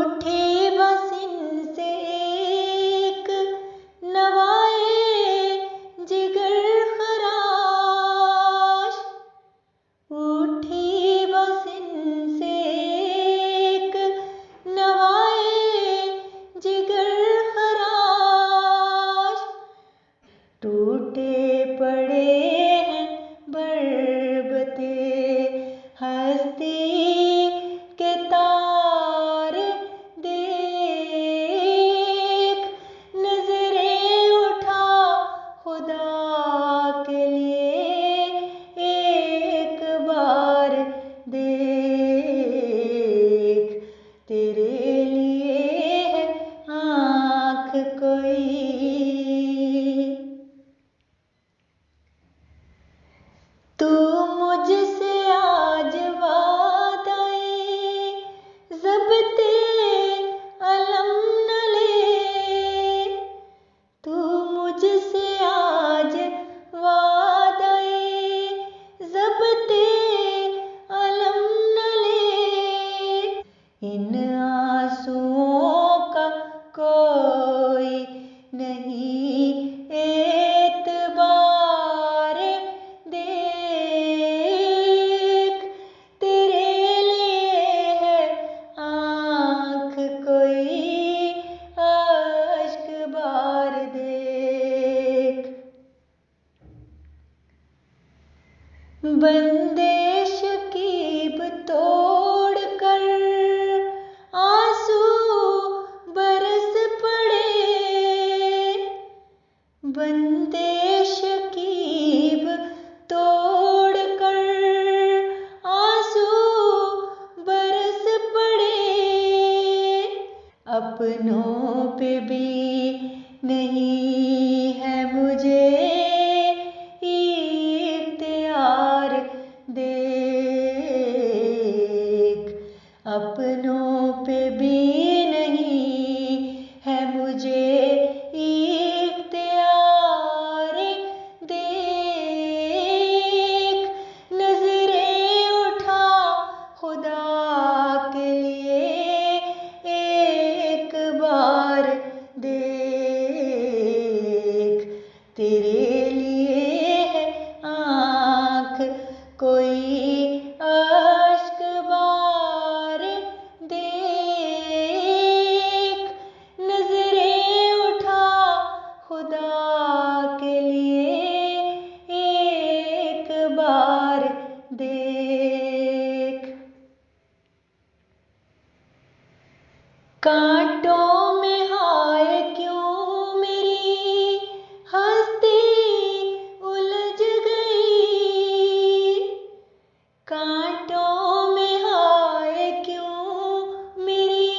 उठे बस इनसे एक नवाए जिगर खराश, उठी बस इनसे एक नवाए जिगर खराश। टूटे पड़े हैं बरबते हस्ती के तारे, देख नजरें उठा खुदा के लिए एक बार, देख तेरे लिए है आँख कोई। तू मुझसे आज वादाए ज़ब्ते अलम न ले, तू मुझसे आज वादाए ज़ब्ते अलम न ले। इन आंसुओं का कोई नहीं एतबार, देख तेरे लिए है आँख कोई अश्क बार, देख बंदे शकीब तोड़ कर आंसू बरस पड़े, बंदे शकीब तोड़ कर आंसू बरस पड़े। अपनों पे भी नहीं है मुझे इख्तियार, देख अपनों पे भी नहीं है मुझे इख्तियार, देख नजरें उठा खुदा के लिए एक बार, देख तेरे लिए है आँख कोई अश्क बार, देख नजरें उठा खुदा के लिए एक बार, देख। कांटों में हाय क्यों मेरी हस्ती उलझ गई, कांटों में हाय क्यों मेरी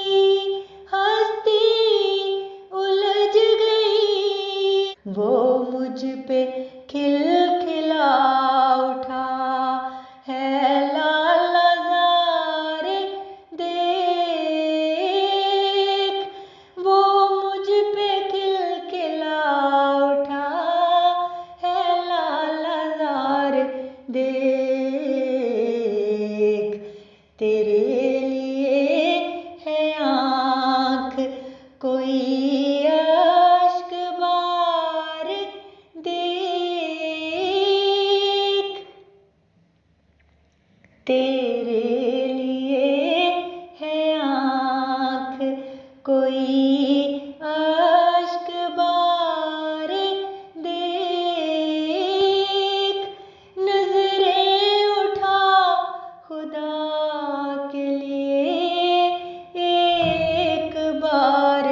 हस्ती उलझ गई। वो मुझ पे खिलखिला उठा है लाला ज़ारे, देख वो मुझ पे खिलखिला उठा है लाला ज़ारे, देख तेरे लिए है आँख कोई अश्क बार, देख तेरे लिए है आँख कोई अश्क बार, देख नजरें उठा खुदा के लिए एक बार,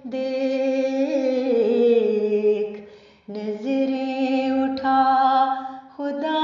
देख नजरें उठा खुदा